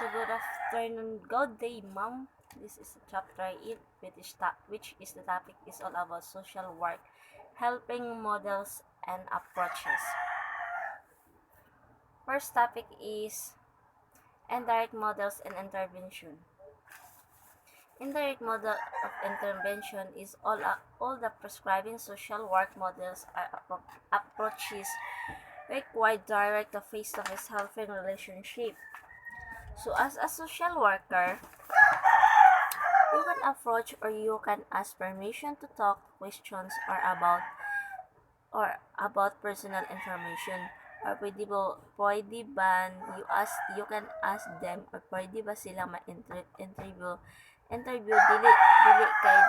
So good afternoon, good day, ma'am. This is chapter 8, which is the topic is all about social work, helping models and approaches. First topic is indirect models and intervention. Indirect model of intervention is all the prescribing social work models are approaches require direct face-to-face helping relationship. So as a social worker, you can approach or you can ask permission to talk questions or about personal information or pwede ba you can ask them or pwede ba silang interview dili kay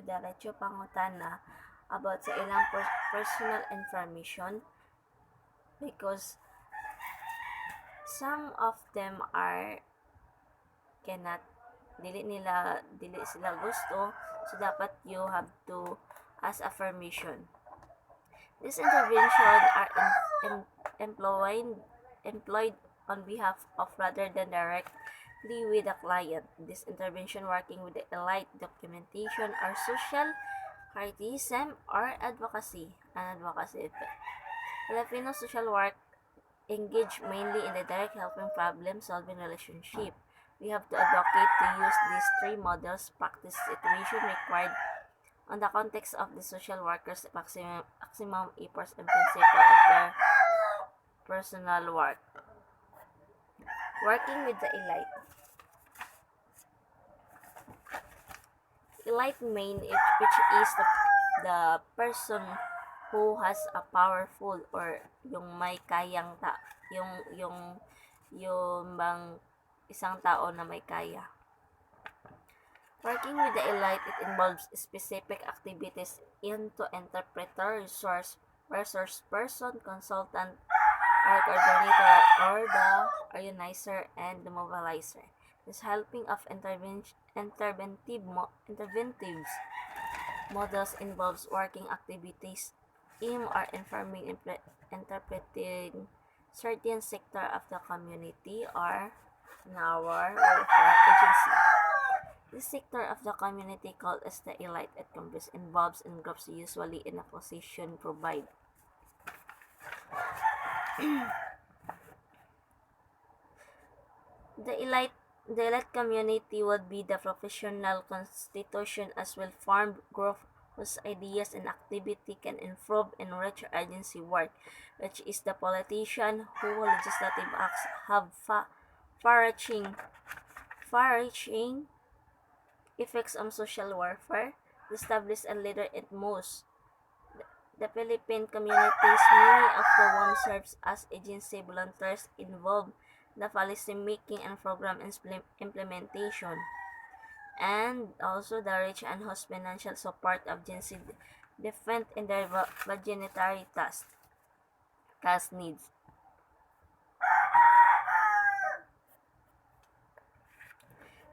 diretso pangutana about sa ilang personal information because some of them are cannot dili sila gusto, so dapat you have to ask affirmation. These interventions are employed on behalf of rather than directly with the client. This intervention working with the elite documentation or social criticism or advocacy. Filipino social work engage mainly in the direct helping problem-solving relationship. We have to advocate to use these three models, practice situation required on the context of the social workers' maximum efforts and principle of their personal work. Working with the elite. Elite main, which is the person who has a powerful or yung may kayang yung bang isang tao na may kaya. Working with the elite, it involves specific activities into interpreter, resource person, consultant, or coordinator, or the organizer and the mobilizer. This helping of interventives models involves working activities aimed or informing interpreting certain sector of the community or our welfare agency. This sector of the community called as the elite at Congress involves in groups usually in a position provide. The elite community would be the professional constitution as well formed group whose ideas and activity can improve and enrich agency work, which is the politician who legislative acts have far-reaching effects on social welfare, established a leader in most the Philippine communities, many of the ones serves as agency volunteers involved the policy making and program implementation, and also the rich and whose financial support of agency different in their budgetary task needs.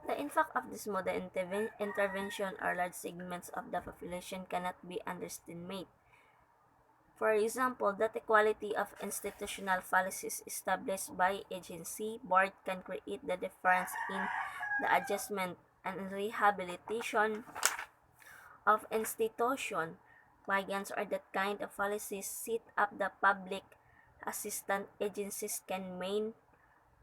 The impact of this model intervention or large segments of the population cannot be underestimated. For example, that equality of institutional policies established by agency board can create the difference in the adjustment and rehabilitation of institution clients or that kind of policies set up the public assistance agencies can mean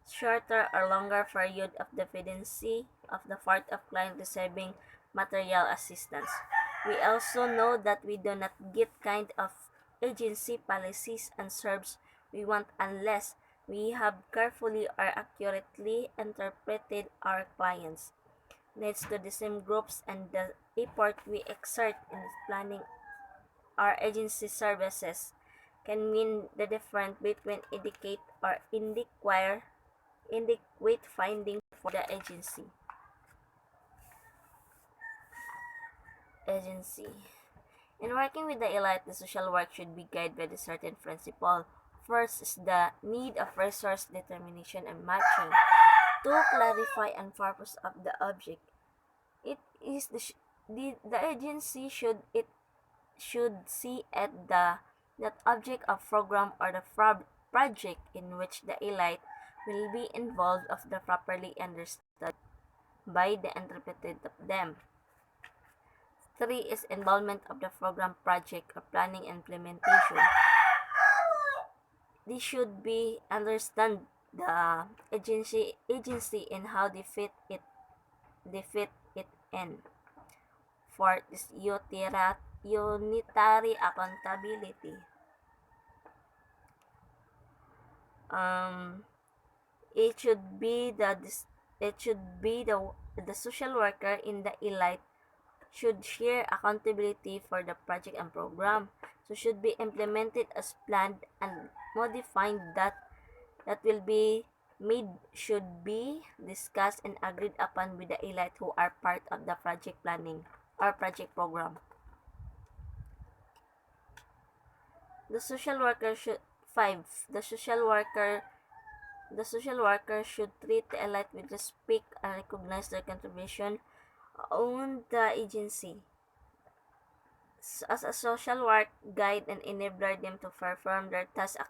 shorter or longer period of dependency of the part of client receiving material assistance. We also know that we do not get kind of agency policies and services we want unless we have carefully or accurately interpreted our clients' needs to the same groups and the effort we exert in planning our agency services can mean the difference between indicate or inadequate finding for the agency. In working with the elite, the social work should be guided by the certain principle. First is the need of resource determination and matching to clarify and purpose of the object. It is the agency should see at that object of program or the project in which the elite will be involved of the properly understood by the interpreted of them. 3 is involvement of the program, project, or planning and implementation. This should be understand the agency and how they fit it in. 4 is unitary accountability. Um, it should be the social worker in the elite should share accountability for the project and program. So should be implemented as planned, and modifying that will be made should be discussed and agreed upon with the elite who are part of the project planning or project program. The social worker should 5. The social worker should treat the elite with respect and recognize their contribution on the agency as a social work guide and enable them to perform their tasks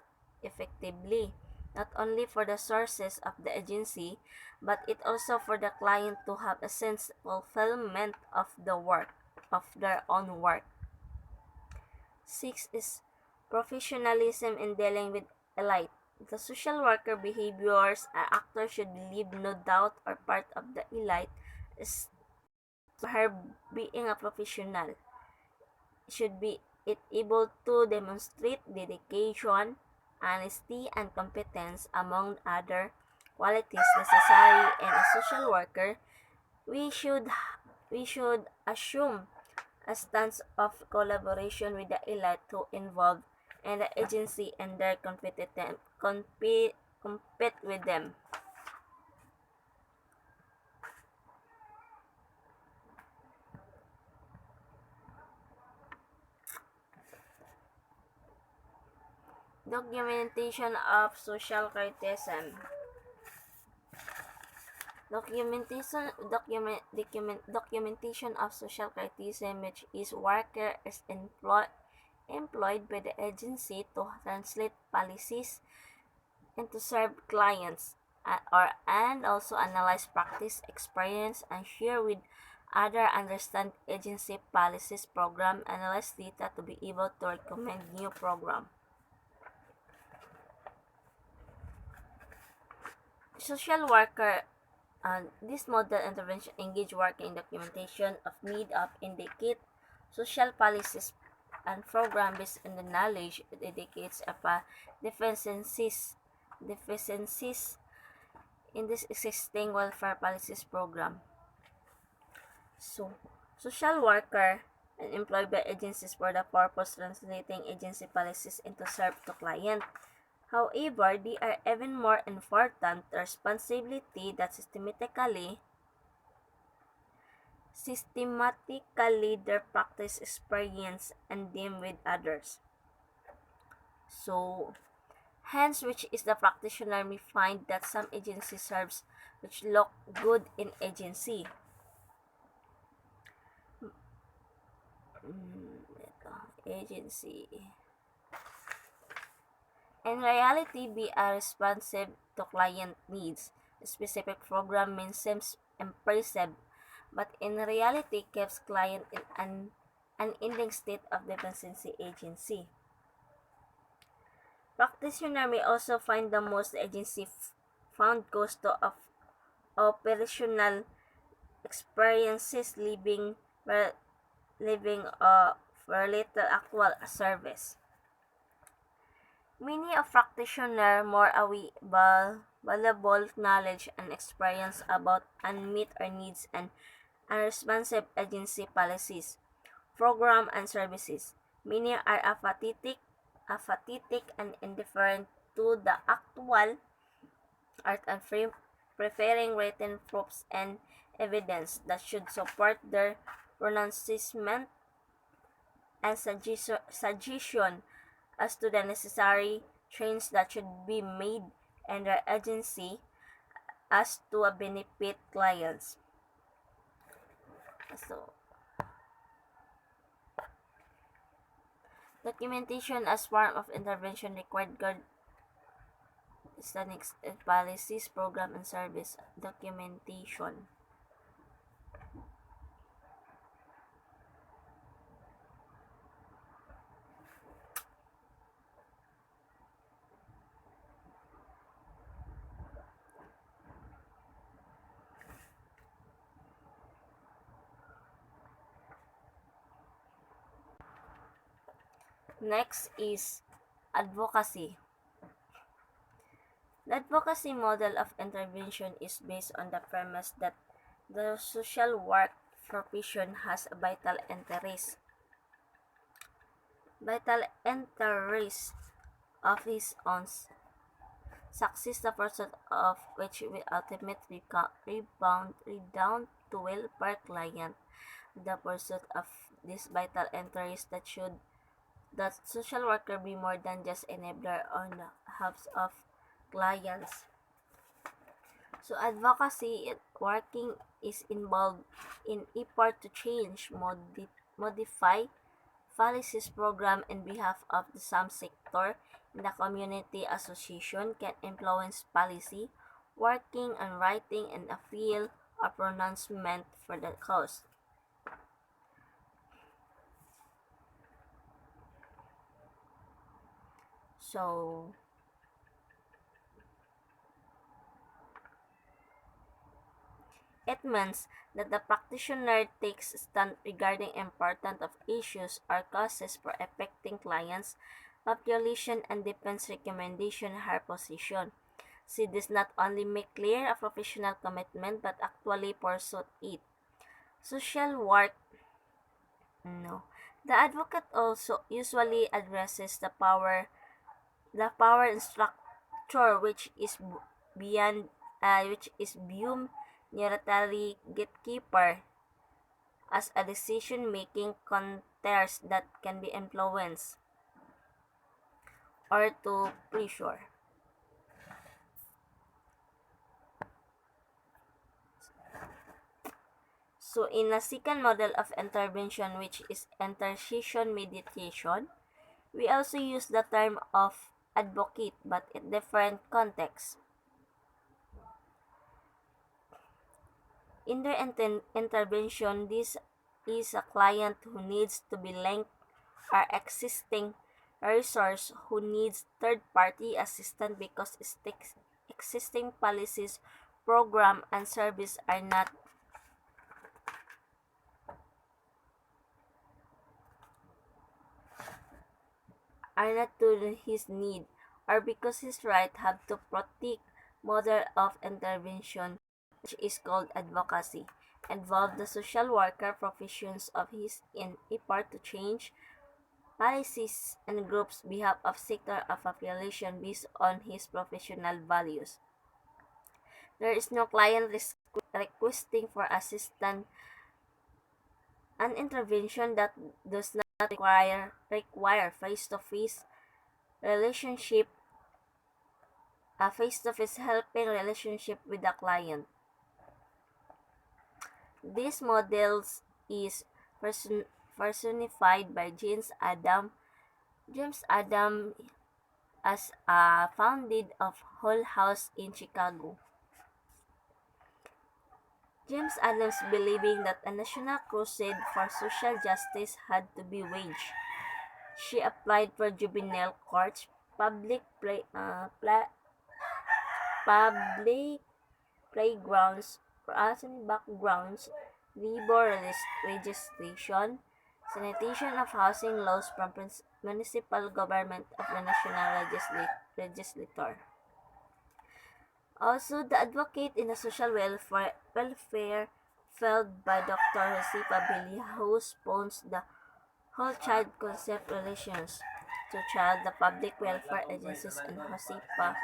effectively, not only for the sources of the agency, but it also for the client to have a sense of fulfillment of the work, of their own work. 6 is professionalism in dealing with elite. The social worker behaviors and actors should leave no doubt or part of the elite is her being a professional. Should be it able to demonstrate dedication, honesty, and competence among other qualities necessary in a social worker. We should assume a stance of collaboration with the elite to involve in the agency and their compete with them. Documentation of social criticism. Documentation of social criticism, which is worker is employed by the agency to translate policies and to serve clients, and also analyze practice, experience, and share with other understand agency policies, program, analyze data to be able to recommend new program. Social worker, this model intervention engage work in documentation of need of indicate social policies and program based on the knowledge it indicates about deficiencies in this existing welfare policies program. So, social worker and employed by agencies for the purpose translating agency policies into serve to client. However, they are even more important responsibility that systematically their practice experience and deal with others. So, hence, which is the practitioner may find that some agency serves which look good in agency. Agency. In reality, be a responsive to client needs. A specific program may seem impressive, but in reality keeps client in an unending state of dependency agency. Practitioner may also find the most agency found cost of operational experiences living for little actual service. Many of practitioner more valuable knowledge and experience about unmet or needs and unresponsive agency policies, program and services. Many are apathetic and indifferent to the actual art and preferring written proofs and evidence that should support their pronouncement and suggestion as to the necessary change that should be made in their agency as to a benefit clients. So, documentation as form of intervention required statistics, policies, program, and service documentation. Next is advocacy. The advocacy model of intervention is based on the premise that the social work profession has a vital interest of his own success, the pursuit of which will ultimately redound to welfare client. The pursuit of this vital interest that social worker be more than just enabler on behalf of clients. So advocacy working is involved in effort to change, modify policies program in behalf of the some sector in the community association can influence policy, working on writing and appeal or pronouncement for the cause. So it means that the practitioner takes a stand regarding important of issues or causes for affecting clients, population, and defense recommendation her position. She does not only make clear a professional commitment but actually pursue it. Social work, no. The advocate also usually addresses the power and structure beyond, which is beyond neutrality gatekeeper as a decision-making context that can be influenced or to pressure. So in a second model of intervention, which is intercession mediation, we also use the term of advocate but in different contexts. In their intervention, this is a client who needs to be linked or existing resource who needs third-party assistance because existing policies, program, and service are not to his need, or because his right have to protect model of intervention, which is called advocacy, involve the social worker professions of his in effort to change policies and groups behalf of sector of population based on his professional values. There is no client requesting for assistance. An intervention that does not require face-to-face relationship, a face-to-face helping relationship with the client. This models is personified by James Adam as a founded of Hull House in Chicago. James Adams believing that a national crusade for social justice had to be waged. She applied for juvenile courts, public playgrounds, backgrounds, labor registration, sanitation of housing laws from municipal government of the national legislature. Also, the advocate in the social welfare field by Dr. Josepa Billy, who spawns the whole child concept relations to child, the public welfare agencies, and Josepa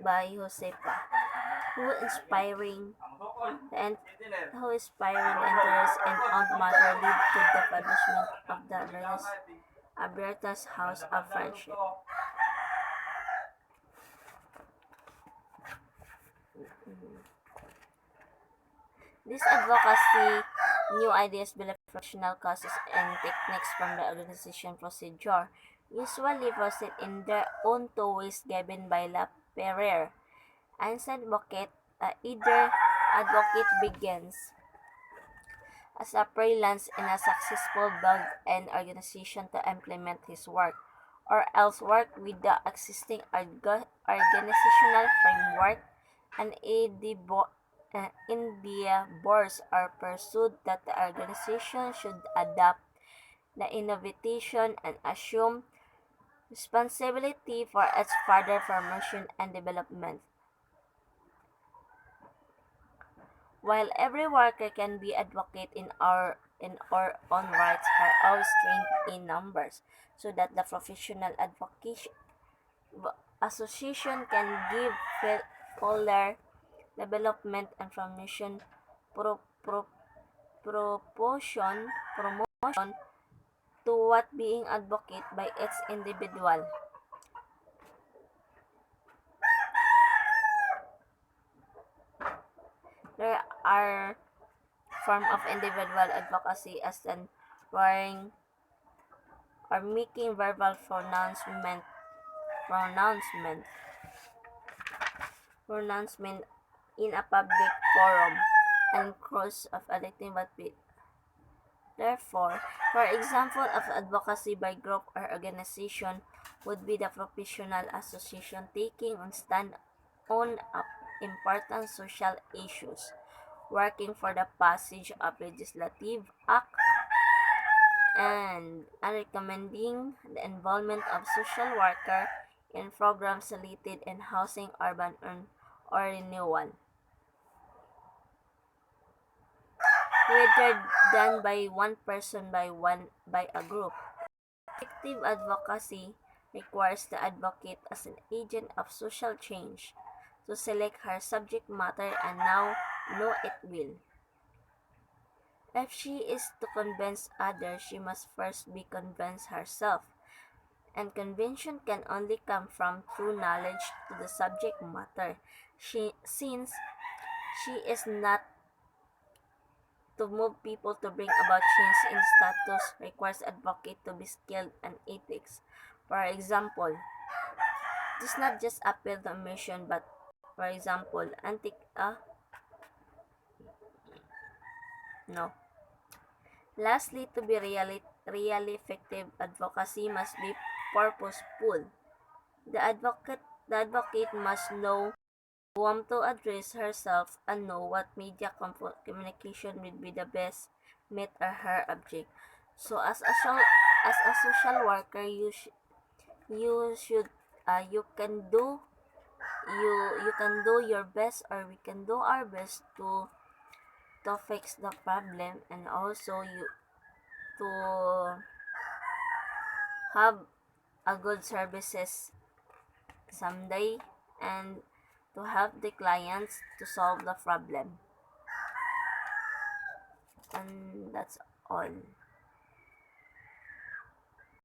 by Josepa, who inspiring and who inspiring interest and own mother lead to the establishment of the Alberta's House of Friendship. This advocacy, new ideas, belief, fractional causes, and techniques from the organization procedure usually proceed in their own two ways given by Laperere. As either advocate begins as a freelance in a successful build-in organization to implement his work, or else work with the existing organizational framework and endeavors are pursued that the organization should adopt the innovation and assume responsibility for its further formation and development. While every worker can be advocate in our own rights, are always trained in numbers, so that the professional advocacy association can give fuller development and promotion pro, pro, promotion to what being advocate by its individual. There are form of individual advocacy as in wearing or making verbal pronouncement pronouncement in a public forum and cross of electing but be. Therefore, for example of advocacy by group or organization would be the professional association taking on stand on important social issues, working for the passage of legislative act and recommending the involvement of social worker in programs related in housing, urban or renewal, whether done by one person by a group. Effective advocacy requires the advocate as an agent of social change to select her subject matter and now know it will. If she is to convince others, she must first be convinced herself, and conviction can only come from true knowledge to the subject matter. Since she is not to move people to bring about change in status requires advocate to be skilled in ethics. For example, it is not just appeal to emotion, but for example, no. Lastly, to be really effective, advocacy must be purposeful. The advocate the advocate must know whom to address herself and know what media communication will be the best meet her object. So as a social worker, you should you can do you can do your best, or we can do our best to fix the problem, and also you to have a good services someday, and to help the clients to solve the problem. And that's all.